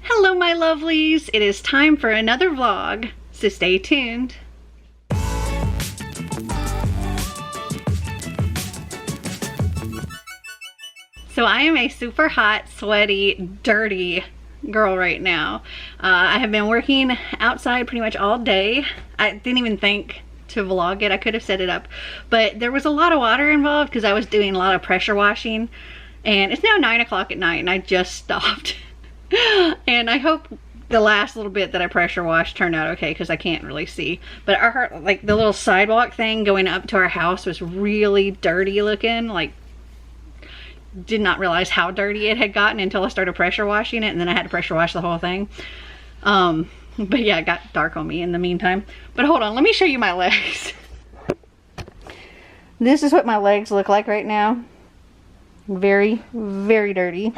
Hello my lovelies, it is time for another vlog, so stay tuned. So I am a super hot, sweaty, dirty girl right now. I have been working outside pretty much all day. I didn't even think to vlog it. I could have set it up, but there was a lot of water involved because I was doing a lot of pressure washing, and it's now 9 o'clock at night and I just stopped. And I hope the last little bit that I pressure washed turned out okay because I can't really see. But our, like, the little sidewalk thing going up to our house was really dirty looking. Like, did not realize how dirty it had gotten until I started pressure washing it, and then I had to pressure wash the whole thing. But yeah, it got dark on me in the meantime. But hold on, let me show you my legs. This is what my legs look like right now. Very, very dirty.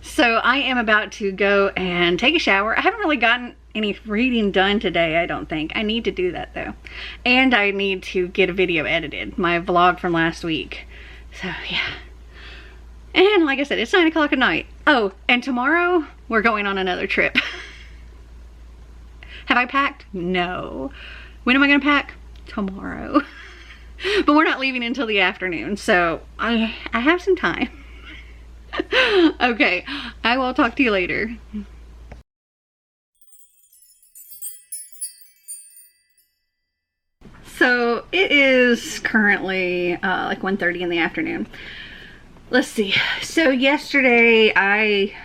So I am about to go and take a shower. I haven't really gotten any reading done today, I don't think. I need to do that though. And I need to get a video edited, my vlog from last week. So yeah. And like I said, it's 9 o'clock at night. Oh, and tomorrow we're going on another trip. Have I packed? No. When am I gonna pack? Tomorrow. But we're not leaving until the afternoon, so I have some time. Okay, I will talk to you later. So it is currently like 1:30 in the afternoon. Let's see. So yesterday I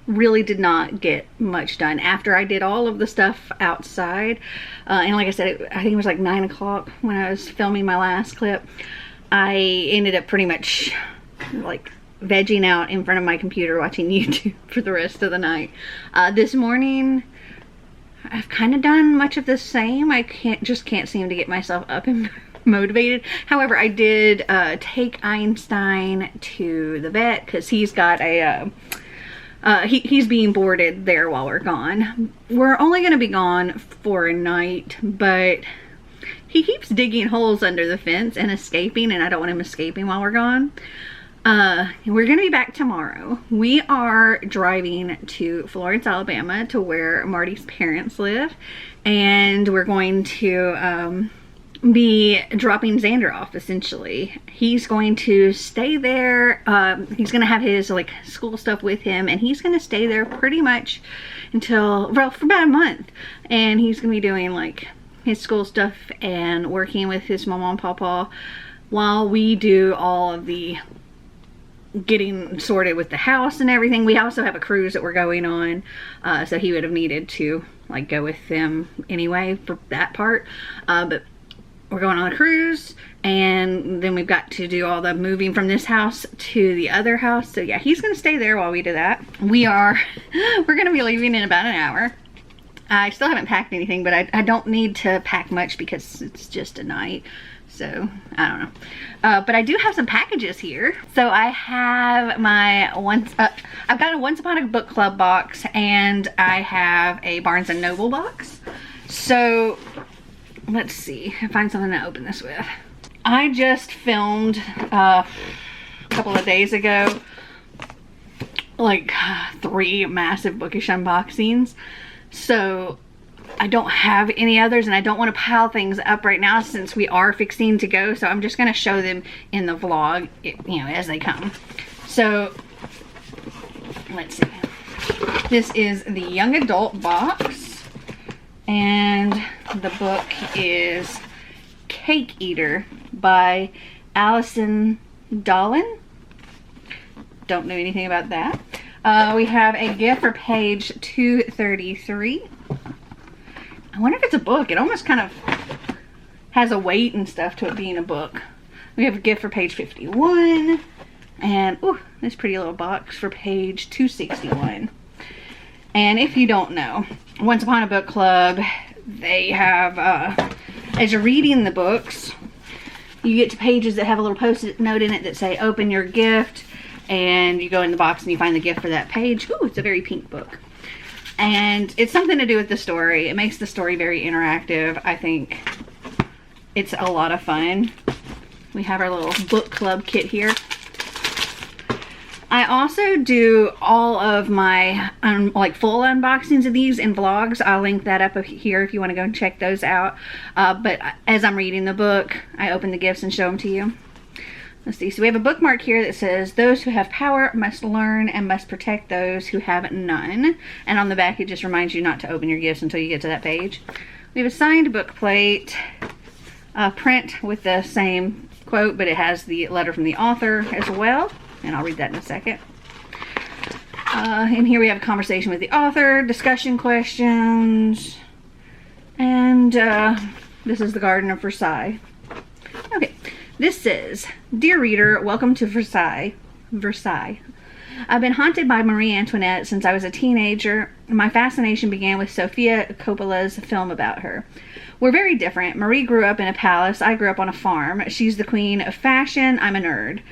really did not get much done after I did all of the stuff outside. And like I said, I think it was like 9 o'clock when I was filming my last clip. I ended up pretty much like vegging out in front of my computer watching YouTube for the rest of the night. This morning I've kind of done much of the same. I just can't seem to get myself up and motivated. However, I did take Einstein to the vet because he's got a he's being boarded there while we're gone. We're only going to be gone for a night, but he keeps digging holes under the fence and escaping, and I don't want him escaping while we're gone. We're gonna be back tomorrow. We are driving to Florence, Alabama, to where Marty's parents live, and we're going to be dropping Xander off. Essentially, he's going to stay there. He's gonna have his like school stuff with him, and he's gonna stay there pretty much until, well, for about a month, and he's gonna be doing like his school stuff and working with his mama and papa while we do all of the getting sorted with the house and everything. We also have a cruise that we're going on, so he would have needed to like go with them anyway for that part, but we're going on a cruise, and then we've got to do all the moving from this house to the other house. So yeah, he's gonna stay there while we do that. We're gonna be leaving in about an hour. I still haven't packed anything, but I don't need to pack much because it's just a night. So I don't know, but I do have some packages here. So I have my I've got a Once Upon a Book Club box, and I have a Barnes and Noble box. So let's see, find something to open this with. I just filmed a couple of days ago like 3 massive bookish unboxings, so I don't have any others, and I don't want to pile things up right now since we are fixing to go. So I'm just going to show them in the vlog, you know, as they come. So let's see. This is the young adult box, and the book is Cake Eater by Allison Dolan. Don't know anything about that. We have a gift for page 233. I wonder if it's a book. It almost kind of has a weight and stuff to it being a book. We have a gift for page 51. And, ooh, this pretty little box for page 261. And if you don't know, Once Upon a Book Club, they have, as you're reading the books, you get to pages that have a little post-it note in it that say, open your gift. And you go in the box and you find the gift for that page. Ooh, it's a very pink book. And it's something to do with the story. It makes the story very interactive. I think it's a lot of fun. We have our little book club kit here. I also do all of my like full unboxings of these in vlogs. I'll link that up here if you want to go and check those out. But as I'm reading the book, I open the gifts and show them to you. Let's see. So we have a bookmark here that says, "Those who have power must learn and must protect those who have none." And on the back, it just reminds you not to open your gifts until you get to that page. We have a signed book plate, print with the same quote, but it has the letter from the author as well. And I'll read that in a second. And here we have a conversation with the author, discussion questions, and this is the Garden of Versailles. Okay. This says, "Dear reader, welcome to Versailles. I've been haunted by Marie Antoinette since I was a teenager. My fascination began with Sofia Coppola's film about her. We're very different. Marie grew up in a palace. I grew up on a farm. She's the queen of fashion. I'm a nerd.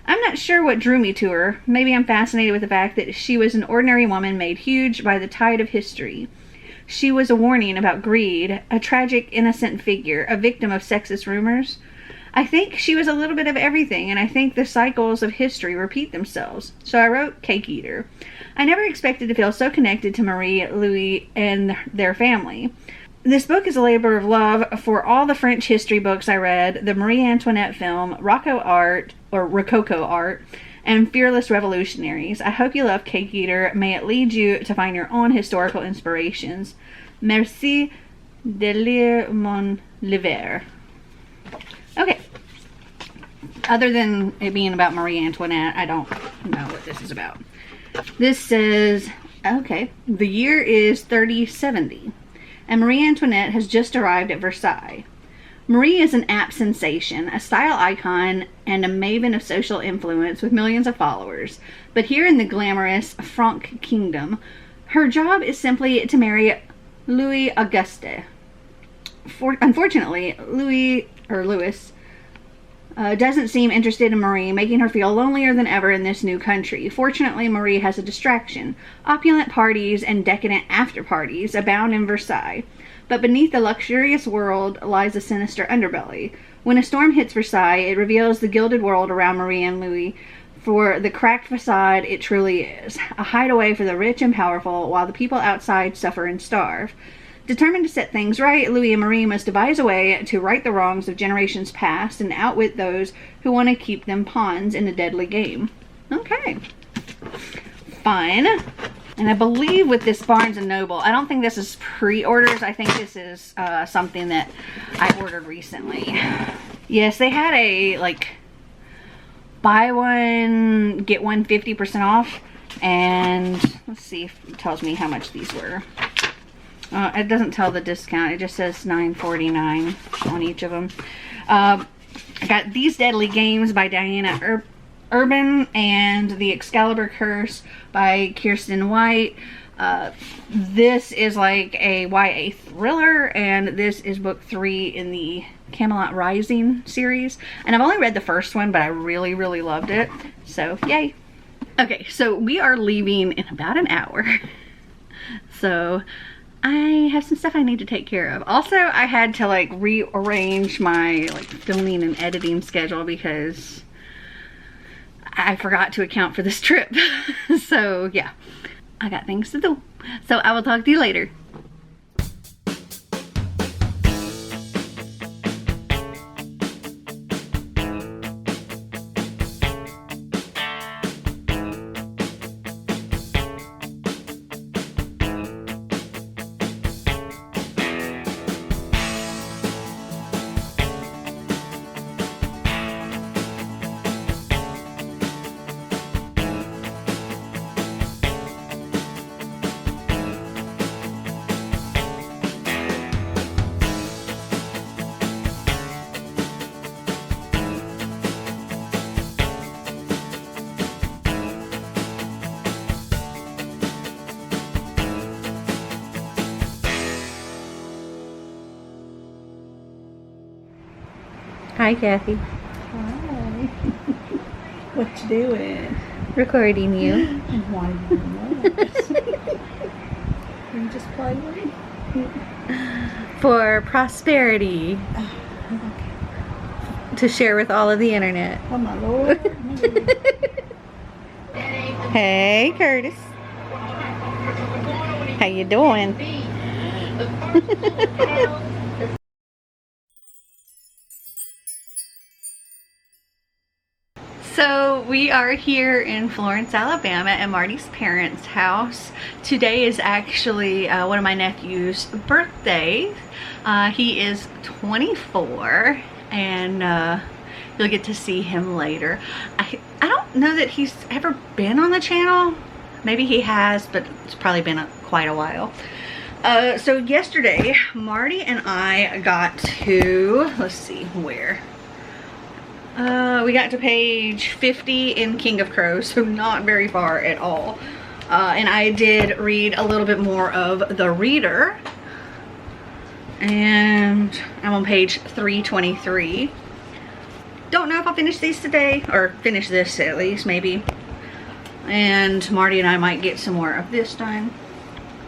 I'm not sure what drew me to her. Maybe I'm fascinated with the fact that she was an ordinary woman made huge by the tide of history. She was a warning about greed, a tragic, innocent figure, a victim of sexist rumors. I think she was a little bit of everything, and I think the cycles of history repeat themselves. So I wrote Cake Eater. I never expected to feel so connected to Marie, Louis, and their family. This book is a labor of love for all the French history books I read, the Marie Antoinette film, Rococo art, and Fearless Revolutionaries. I hope you love Cake Eater. May it lead you to find your own historical inspirations. Merci de lire mon livre." Okay. Other than it being about Marie Antoinette, I don't know what this is about. This says, okay, the year is 3070, and Marie Antoinette has just arrived at Versailles. Marie is an apt sensation, a style icon, and a maven of social influence with millions of followers. But here in the glamorous Franc Kingdom, her job is simply to marry Louis Auguste. Unfortunately, Louis doesn't seem interested in Marie, making her feel lonelier than ever in this new country. Fortunately, Marie has a distraction. Opulent parties and decadent after-parties abound in Versailles. But beneath the luxurious world lies a sinister underbelly. When a storm hits Versailles, it reveals the gilded world around Marie and Louis. For the cracked facade, it truly is. A hideaway for the rich and powerful, while the people outside suffer and starve. Determined to set things right, Louis and Marie must devise a way to right the wrongs of generations past and outwit those who want to keep them pawns in a deadly game. Okay. Fine. And I believe with this Barnes & Noble, I don't think this is pre-orders. I think this is something that I ordered recently. Yes, they had a, like, buy one, get one 50% off. And let's see if it tells me how much these were. It doesn't tell the discount. It just says $9.49 on each of them. I got These Deadly Games by Diana Urban and The Excalibur Curse by Kirsten White. This is like a YA thriller, and this is book 3 in the Camelot Rising series. And I've only read the first one, but I really, really loved it. So, yay. Okay, so we are leaving in about an hour. So I have some stuff I need to take care of. Also, I had to like rearrange my like filming and editing schedule because I forgot to account for this trip. So yeah, I got things to do. So I will talk to you later. Hi, Kathy. Hi. What you doing? Recording you. And why do you want? Are you just playing? For prosperity. Okay. To share with all of the internet. Oh my lord. Hey, Curtis. How you doing? So we are here in Florence, Alabama at Marty's parents' house. Today is actually one of my nephew's birthdays. He is 24 and you'll get to see him later. I don't know that he's ever been on the channel. Maybe he has, but it's probably been quite a while. So yesterday, Marty and I got to, let's see where. We got to page 50 in King of Crows, so not very far at all. And I did read a little bit more of The Reader. And I'm on page 323. Don't know if I'll finish these today, or finish this at least, maybe. And Marty and I might get some more of this done.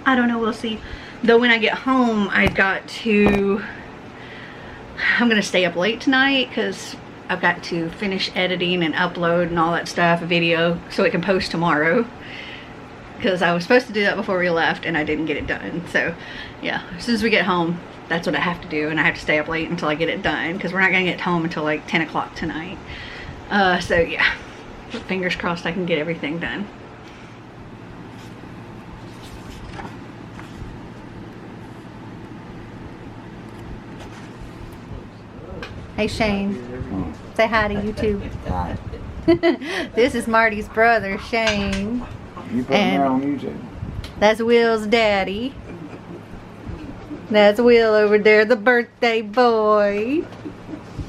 I don't know, we'll see. Though when I get home, I'm gonna stay up late tonight because I've got to finish editing and upload and all that stuff, a video, so it can post tomorrow. Because I was supposed to do that before we left and I didn't get it done. So yeah, as soon as we get home, that's what I have to do, and I have to stay up late until I get it done because we're not gonna get home until like 10 o'clock tonight. So yeah, fingers crossed I can get everything done. Hey Shane, say hi to YouTube. This is Marty's brother, Shane. You put him on YouTube. That's Will's daddy. That's Will over there, the birthday boy.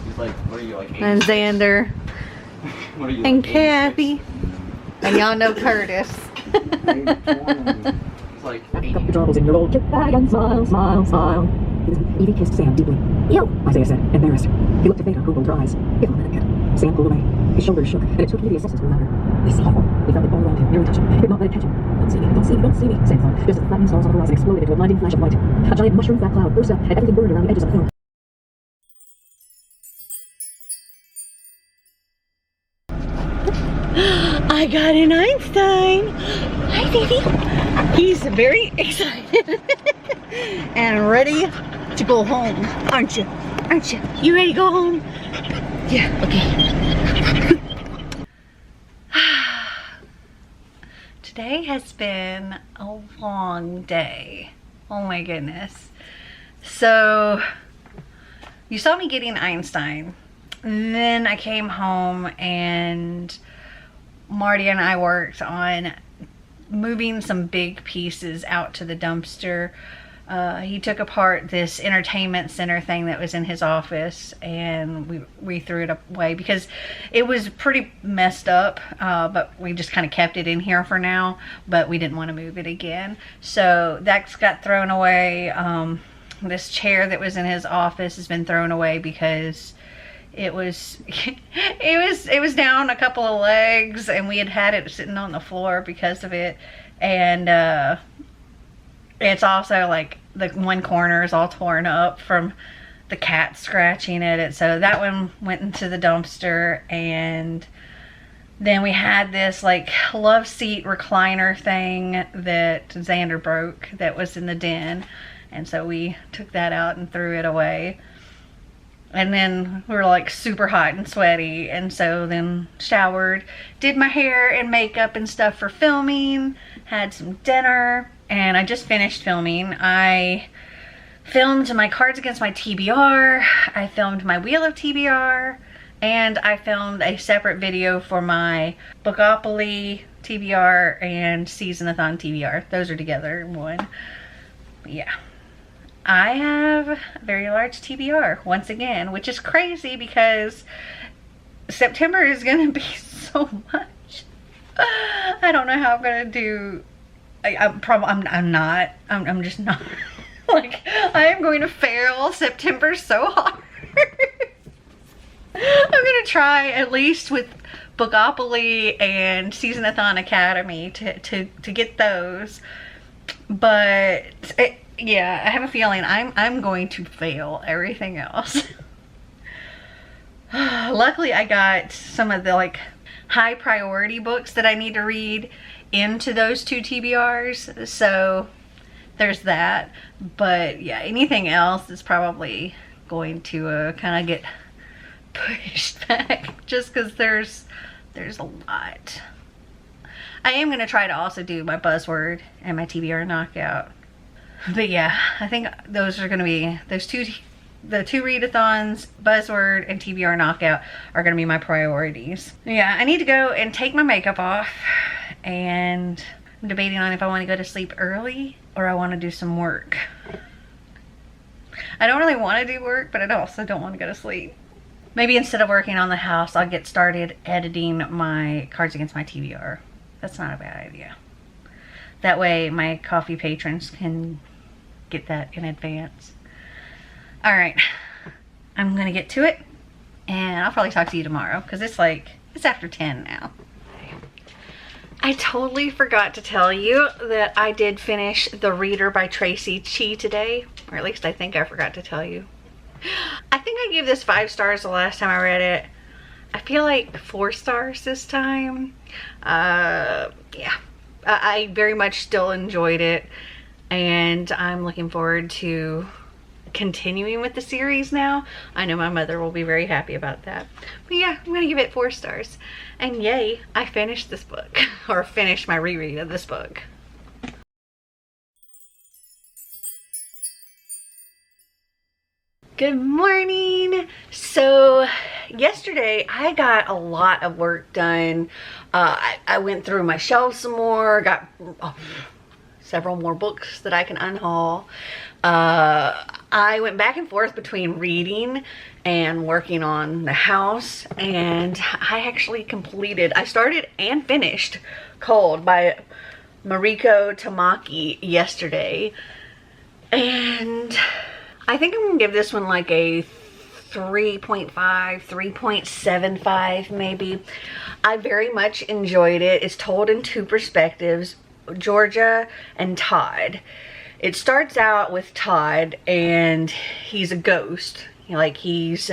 He's like, what are you, like 86? And Xander. What are you, And like, Kathy. And y'all know Curtis. It's like 80. Drop the troubles in your old kit bag and smile, smile, smile. Evie kissed Sam deeply. Ew! Isaiah said, embarrassed. He looked at Theta, who rolled her eyes. Give him a minute, kid. Sam pulled away. His shoulders shook, and it took Evie a second to remember. They see him. He felt it all around him, nearly touch him. He did not let it catch him. Don't see me, don't see me, don't see me, Sam thought. Just as the flattening stars on the horizon exploded into a blinding flash of white. A giant mushroom fat cloud burst up, and everything burned around the edges of the film. I got an Einstein. Hi, baby. He's very excited and ready to go home, aren't you? Aren't you? You ready to go home? Yeah, okay. Today has been a long day. Oh my goodness. So, you saw me getting Einstein. Then I came home and Marty and I worked on moving some big pieces out to the dumpster. He took apart this entertainment center thing that was in his office, and we threw it away because it was pretty messed up, but we just kind of kept it in here for now, but we didn't want to move it again. So that's got thrown away. This chair that was in his office has been thrown away because it was down a couple of legs, and we had it sitting on the floor because of it. And it's also like the one corner is all torn up from the cat scratching at it. So that one went into the dumpster. And then we had this like love seat recliner thing that Xander broke that was in the den. And so we took that out and threw it away. And then we were like super hot and sweaty, and so then showered, did my hair and makeup and stuff for filming, had some dinner, and I just finished filming. I filmed my Cards Against My TBR, I filmed my Wheel of TBR, and I filmed a separate video for my Bookopoly TBR and Season-a-thon TBR. Those are together in one. Yeah. I have a very large TBR once again, which is crazy because September is going to be so much. I don't know how I'm going to do. I'm just not. Like, I am going to fail September so hard. I'm going to try at least with Bookopoly and Season-a-thon Academy to get those. But yeah, I have a feeling I'm going to fail everything else. Luckily, I got some of the like high priority books that I need to read into those 2 TBRs. So there's that. But yeah, anything else is probably going to kind of get pushed back just because there's a lot. I am going to try to also do my buzzword and my TBR knockout. But yeah, I think those are going to be the 2 readathons, buzzword and TBR knockout are going to be my priorities. Yeah, I need to go and take my makeup off, and I'm debating on if I want to go to sleep early or I want to do some work. I don't really want to do work, but I also don't want to go to sleep. Maybe instead of working on the house, I'll get started editing my Cards Against My TBR. That's not a bad idea. That way my coffee patrons can get that in advance. All right, I'm gonna get to it, and I'll probably talk to you tomorrow because it's after 10 now. I totally forgot to tell you that I did finish The Reader by Tracy Chi today, or at least I think I forgot to tell you. I think I gave this 5 stars the last time I read it. I feel like 4 stars this time. Yeah, I very much still enjoyed it, and I'm looking forward to continuing with the series now. I know my mother will be very happy about that. But yeah, I'm gonna give it 4 stars. And yay, I finished this book, or finished my reread of this book. Good morning. So yesterday I got a lot of work done. I went through my shelves some more, got several more books that I can unhaul. I went back and forth between reading and working on the house, and I actually I started and finished Cold by Mariko Tamaki yesterday, and I think I'm gonna give this one like a 3.5, 3.75 maybe. I very much enjoyed it. It's told in 2 perspectives, Georgia and Todd. It starts out with Todd, and he's a ghost. Like, he's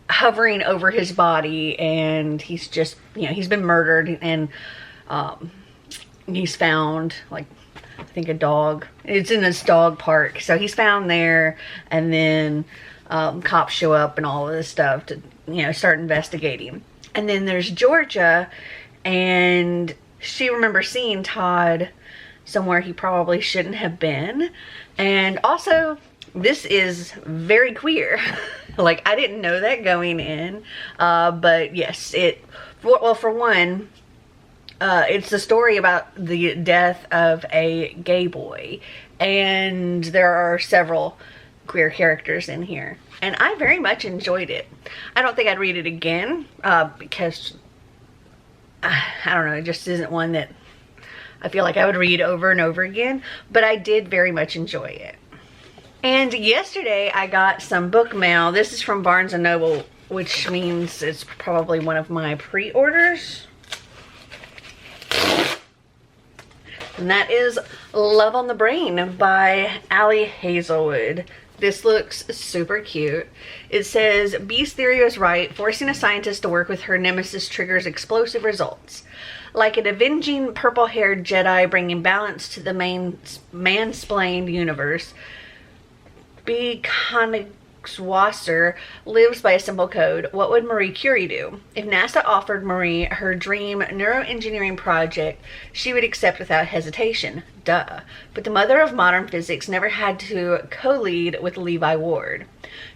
hovering over his body, and he's just, he's been murdered, and he's found, like, I think a dog. It's in this dog park. So he's found there, and then cops show up and all of this stuff to, start investigating. And then there's Georgia, and she remembers seeing Todd somewhere he probably shouldn't have been. And also, this is very queer. Like, I didn't know that going in. But yes, for one, it's the story about the death of a gay boy, and there are several queer characters in here, and I very much enjoyed it. I don't think I'd read it again because I don't know, it just isn't one that I feel like I would read over and over again, but I did very much enjoy it. And yesterday I got some book mail. This is from Barnes & Noble, which means it's probably one of my pre-orders. And that is Love on the Brain by Allie Hazelwood. This looks super cute. It says, Bee's theory was right. Forcing a scientist to work with her nemesis triggers explosive results. Like an avenging purple-haired Jedi bringing balance to the mansplained universe, Bee Konigswasser lives by a simple code. What would Marie Curie do? If NASA offered Marie her dream neuroengineering project, she would accept without hesitation. Duh. But the mother of modern physics never had to co-lead with Levi Ward.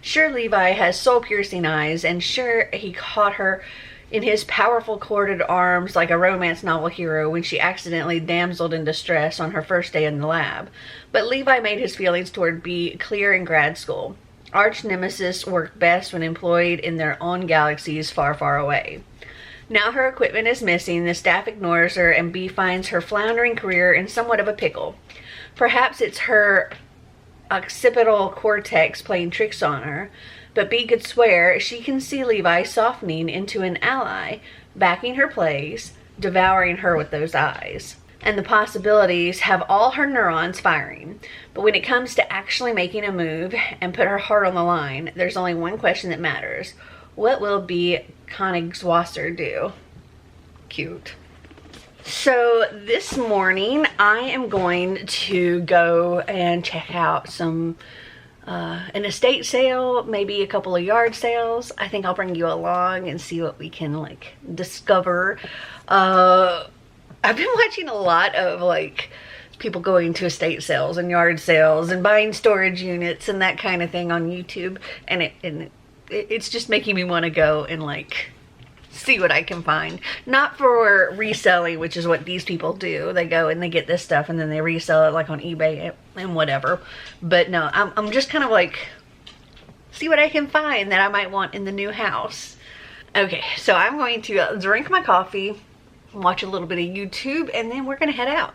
Sure, Levi has soul-piercing eyes, and sure, he caught her in his powerful corded arms like a romance novel hero when she accidentally damseled in distress on her first day in the lab. But Levi made his feelings toward Bee clear in grad school. Arch nemesis work best when employed in their own galaxies far, far away. Now her equipment is missing, the staff ignores her, and Bee finds her floundering career in somewhat of a pickle. Perhaps it's her occipital cortex playing tricks on her, but Bee could swear she can see Levi softening into an ally, backing her plays, devouring her with those eyes. And the possibilities have all her neurons firing. But when it comes to actually making a move and put her heart on the line, there's only one question that matters. What will Bee Konigswasser do? cute. So this morning I am going to go and check out some an estate sale, maybe a couple of yard sales. I think I'll bring you along and see what we can like discover. I've been watching a lot of like people going to estate sales and yard sales and buying storage units and that kind of thing on YouTube, and it's just making me want to go and like see what I can find. Not for reselling, which is what these people do. They go and they get this stuff and then they resell it like on eBay and whatever. But no, I'm just kind of like, see what I can find that I might want in the new house. Okay, so I'm going to drink my coffee, watch a little bit of YouTube, and then we're gonna head out.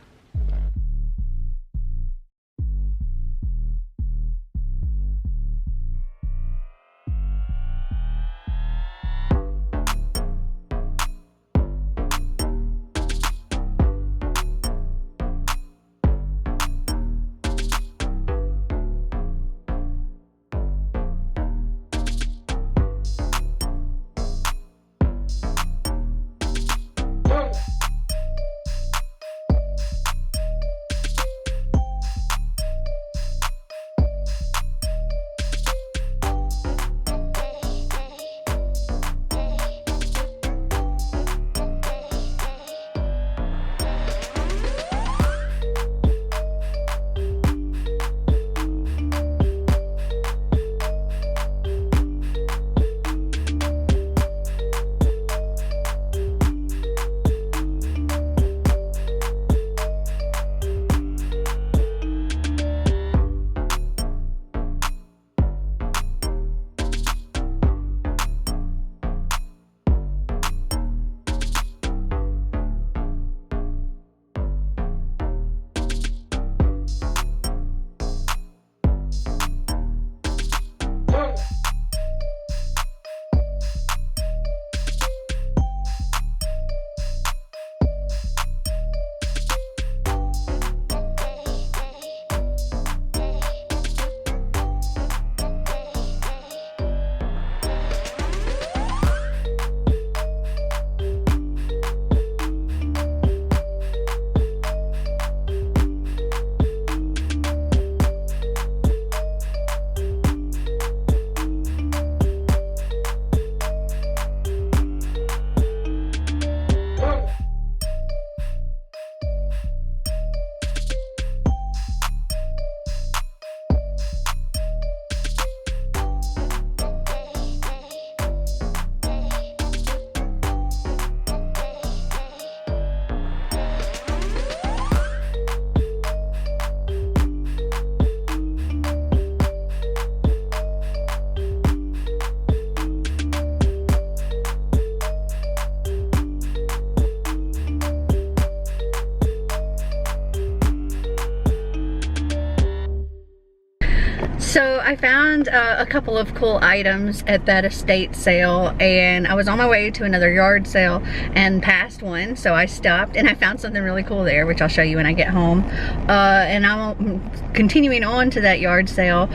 So I found a couple of cool items at that estate sale, and I was on my way to another yard sale and passed one, so I stopped and I found something really cool there, which I'll show you when I get home. And I'm continuing on to that yard sale,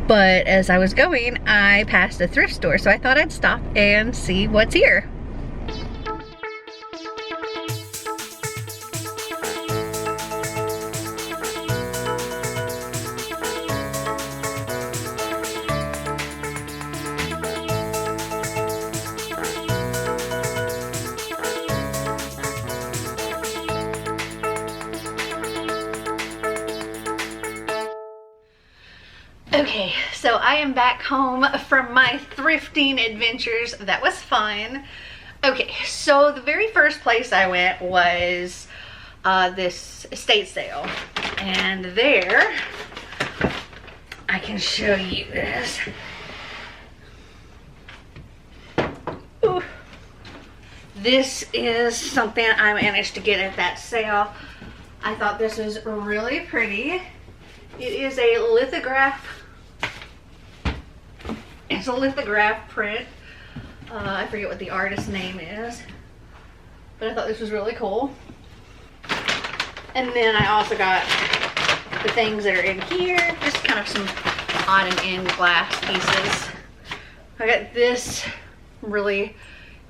but as I was going I passed a thrift store, so I thought I'd stop and see what's here. Okay, so I am back home from my thrifting adventures. That was fun. Okay, so the very first place I went was this estate sale. And there, I can show you this. Ooh. This is something I managed to get at that sale. I thought this was really pretty. It is a lithograph. It's a lithograph print. I forget what the artist's name is, but I thought this was really cool. And then I also got the things that are in here, just kind of some odd and end glass pieces. I got this really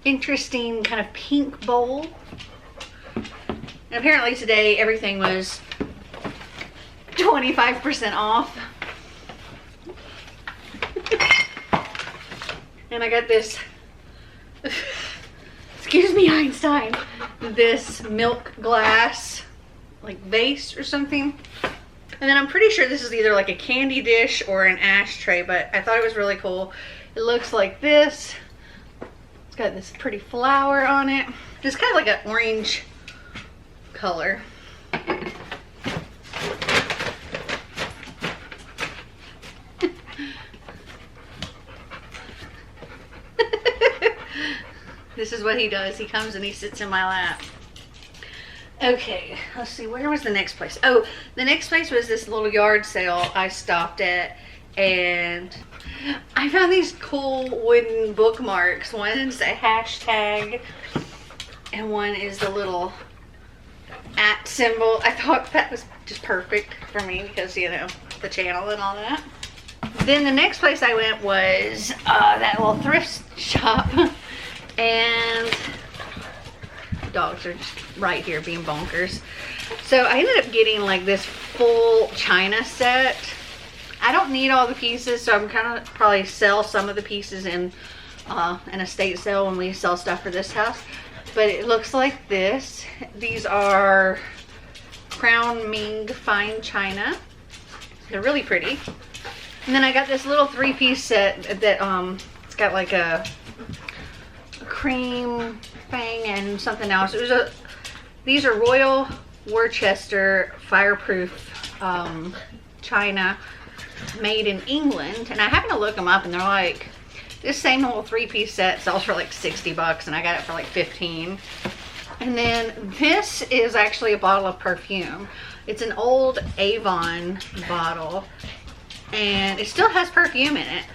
interesting kind of pink bowl. And apparently today everything was 25% off. And I got this, excuse me, Einstein, this milk glass, like vase or something. And then I'm pretty sure this is either like a candy dish or an ashtray, but I thought it was really cool. It looks like this. It's got this pretty flower on it. It's kind of like an orange color. This is what he does. He comes and he sits in my lap. Okay, let's see, where was the next place? Oh, the next place was this little yard sale I stopped at, and I found these cool wooden bookmarks. One's a hashtag, and one is the little @ symbol. I thought that was just perfect for me because, you know, the channel and all that. Then the next place I went was that little thrift shop, and dogs are just right here being bonkers. So I ended up getting like this full china set. I don't need all the pieces, so I'm kind of probably sell some of the pieces in an estate sale when we sell stuff for this house. But it looks like this. These are Crown Ming fine china. They're really pretty. And then I got this little 3-piece set that it's got like a cream thing and something else. It was these are Royal Worcester fireproof china, made in England, and I happened to look them up, and they're like, this same little 3-piece set sells for like 60 bucks, and I got it for like 15. And then this is actually a bottle of perfume. It's an old Avon bottle, and it still has perfume in it.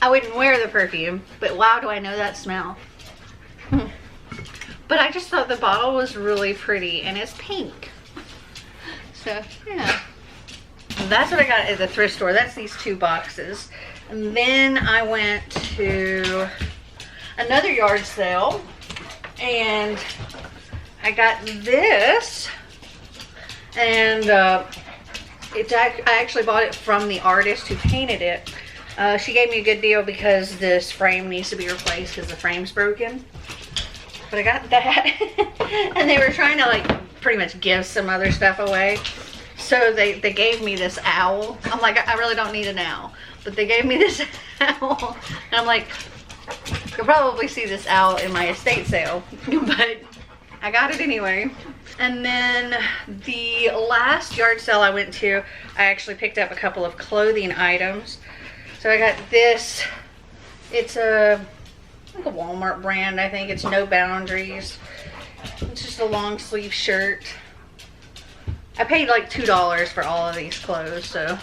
I wouldn't wear the perfume, but wow, do I know that smell. But I just thought the bottle was really pretty, and it's pink. So, yeah. That's what I got at the thrift store. That's these 2 boxes. And then I went to another yard sale, and I got this. And I actually bought it from the artist who painted it. She gave me a good deal because this frame needs to be replaced because the frame's broken. But I got that. And they were trying to like pretty much give some other stuff away. So they gave me this owl. I'm like, I really don't need an owl. But they gave me this owl. And I'm like, you'll probably see this owl in my estate sale. But I got it anyway. And then the last yard sale I went to, I actually picked up a couple of clothing items. So I got this. It's like a Walmart brand, I think. It's No Boundaries. It's just a long sleeve shirt. I paid like $2 for all of these clothes, so.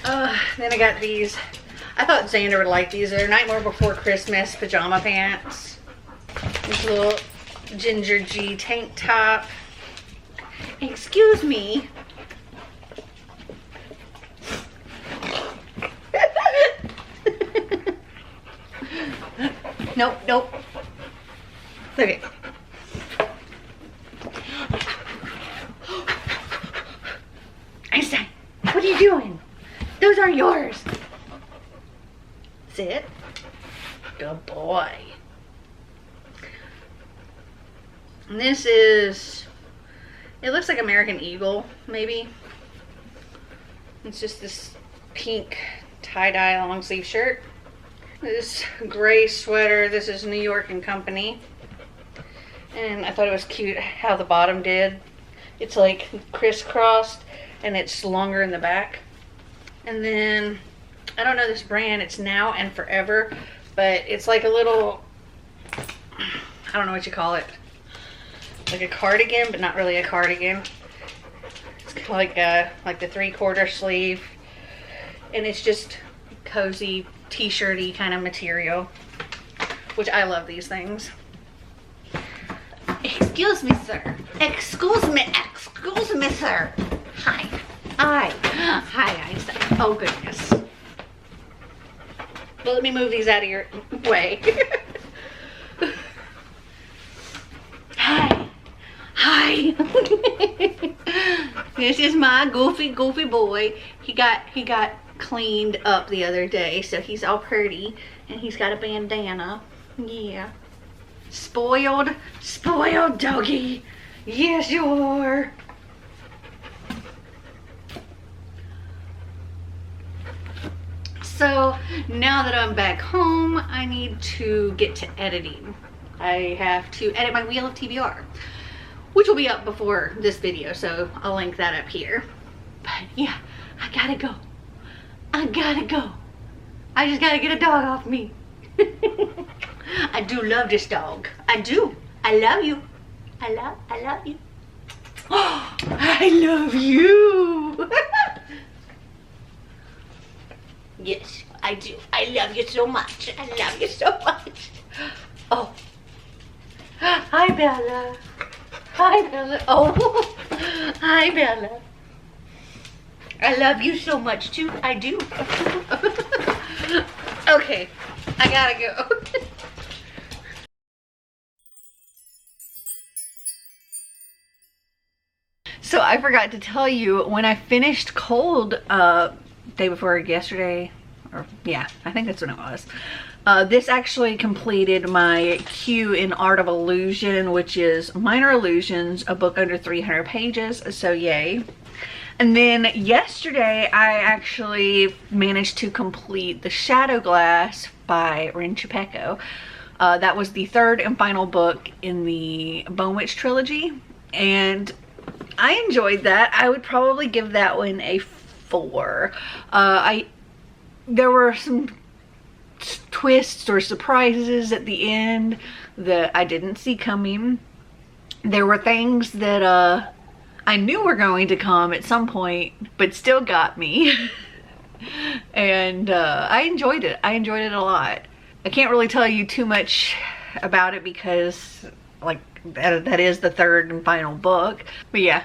Then I got these. I thought Xander would like these. They're Nightmare Before Christmas pajama pants. This little Ginger G tank top. Excuse me. Nope, nope. Okay. Einstein, what are you doing? Those aren't yours. Sit. Good boy. And this is, it looks like American Eagle, maybe. It's just this pink tie-dye long sleeve shirt. This gray sweater, this is New York & Company. And I thought it was cute how the bottom did. It's like crisscrossed and it's longer in the back. And then, I don't know this brand, it's Now and Forever, but it's like a little, I don't know what you call it. Like a cardigan, but not really a cardigan. It's kind of like the 3/4 sleeve. And it's just cozy, t-shirty kind of material, which I love these things. Excuse me, sir. Excuse me, sir. Hi. Hi, Einstein. Oh, goodness. But let me move these out of your way. Hi. Hi. This is my goofy boy. He got cleaned up the other day, so he's all pretty, and he's got a bandana. Yeah. Spoiled doggy. Yes, you are. So now that I'm back home, I need to get to editing. I have to edit my Wheel of TBR, which will be up before this video, so I'll link that up here. But yeah, I gotta go. I just gotta get a dog off me. I do love this dog. I do. I love you. I love you. Oh, I love you. Yes, I do. I love you so much. I love you so much. Oh. Hi, Bella. Hi, Bella. Oh. Hi, Bella. I love you so much, too. I do. Okay. I gotta go. So I forgot to tell you, when I finished Cold day before yesterday, or yeah, I think that's when it was. This actually completed my Q in Art of Illusion, which is Minor Illusions, a book under 300 pages, so yay. And then yesterday I actually managed to complete The Shadow Glass by Rin Chupeco. That was the third and final book in the Bone Witch trilogy, and I enjoyed that. I would probably give that one a 4. There were some twists or surprises at the end that I didn't see coming. There were things that I knew were going to come at some point, but still got me. And I enjoyed it. I enjoyed it a lot. I can't really tell you too much about it because, like, that is the third and final book. But yeah,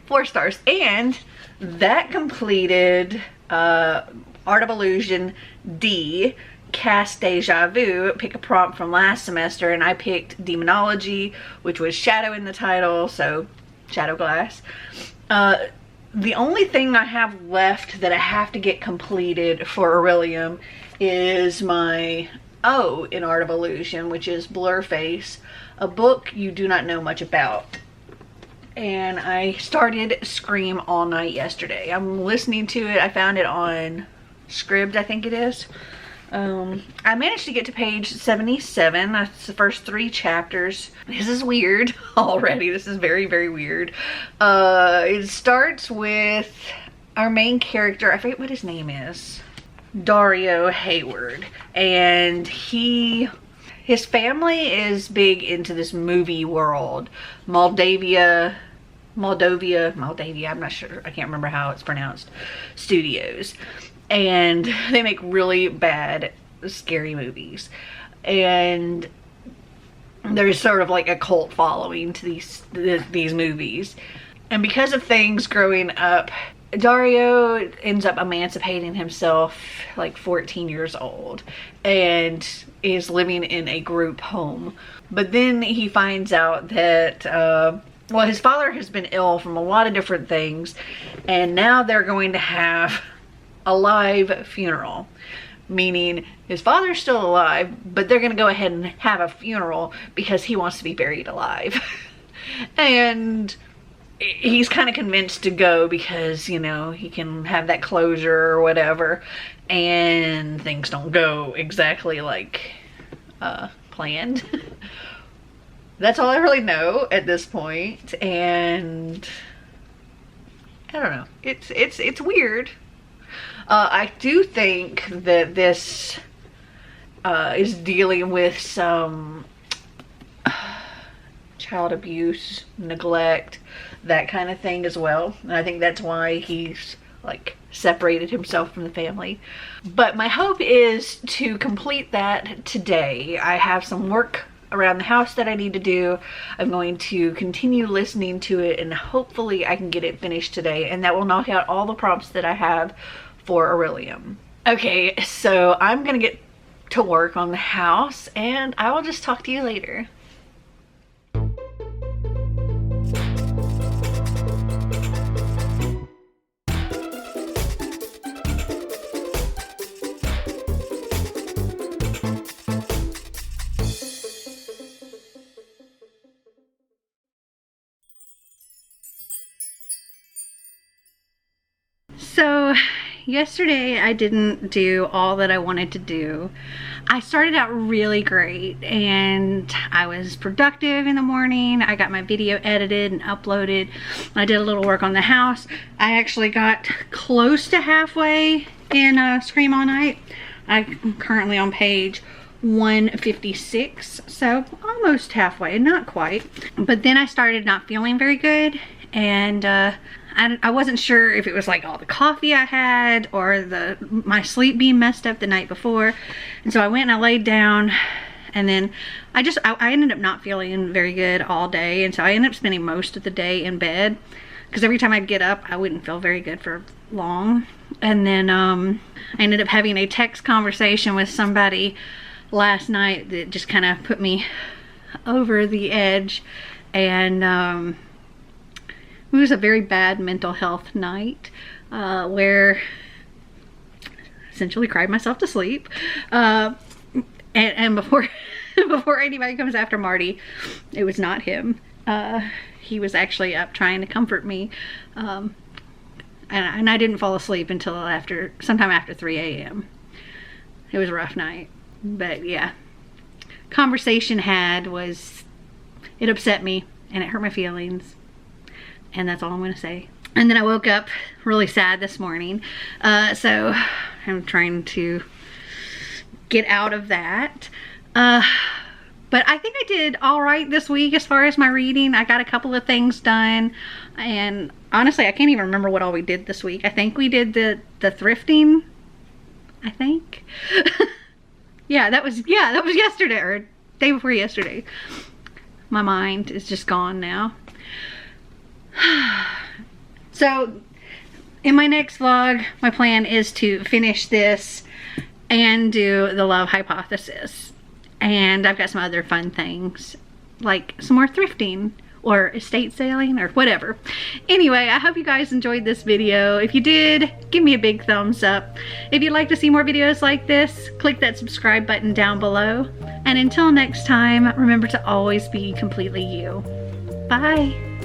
4 stars. And that completed Art of Illusion D, Cast Deja Vu. Pick a prompt from last semester, and I picked Demonology, which was shadow in the title, so Shadow Glass. The only thing I have left that I have to get completed for Orilium is my O in Art of Illusion, which is Blurface, a book you do not know much about. And I started Scream all night yesterday. I'm listening to it. I found it on Scribd, I think it is. I managed to get to page 77. That's the first 3 chapters. This is weird already. This is very, very weird. It starts with our main character. I forget what his name is. Dario Hayward. And his family is big into this movie world. Moldavia, I'm not sure. I can't remember how it's pronounced. Studios. And they make really bad, scary movies. And there's sort of like a cult following to these movies. And because of things growing up, Dario ends up emancipating himself like 14 years old and is living in a group home. But then he finds out that well, his father has been ill from a lot of different things, and now they're going to have a live funeral, meaning his father's still alive, but they're going to go ahead and have a funeral because he wants to be buried alive. And he's kind of convinced to go because, you know, he can have that closure or whatever, and things don't go exactly like planned. That's all I really know at this point, and I don't know. It's weird. I do think that this is dealing with some child abuse, neglect, that kind of thing as well. And I think that's why he's like separated himself from the family. But my hope is to complete that today. I have some work around the house that I need to do. I'm going to continue listening to it, and hopefully I can get it finished today, and that will knock out all the prompts that I have for Orilium. Okay, so I'm gonna get to work on the house, and I will just talk to you later. So yesterday I didn't do all that I wanted to do. I started out really great and I was productive in the morning. I got my video edited and uploaded. I did a little work on the house. I actually got close to halfway in Scream All Night. I'm currently on page 156, so almost halfway, not quite. But then I started not feeling very good, and I wasn't sure if it was like all the coffee I had or my sleep being messed up the night before. And so I went and I laid down, and then I ended up not feeling very good all day. And so I ended up spending most of the day in bed, because every time I'd get up, I wouldn't feel very good for long. And then I ended up having a text conversation with somebody last night that just kind of put me over the edge. And it was a very bad mental health night where I essentially cried myself to sleep. And before anybody comes after Marty, it was not him. He was actually up trying to comfort me. And I didn't fall asleep until sometime after 3 a.m. It was a rough night. But yeah, conversation it upset me and it hurt my feelings. And that's all I'm going to say. And then I woke up really sad this morning. So I'm trying to get out of that. But I think I did all right this week as far as my reading. I got a couple of things done. And honestly, I can't even remember what all we did this week. I think we did the thrifting. I think. Yeah, that was yesterday or day before yesterday. My mind is just gone now. So in my next vlog, my plan is to finish this and do the love hypothesis. And I've got some other fun things, like some more thrifting or estate sailing or whatever. Anyway, I hope you guys enjoyed this video. If you did, give me a big thumbs up. If you'd like to see more videos like this, click that subscribe button down below. And until next time, remember to always be completely you. Bye.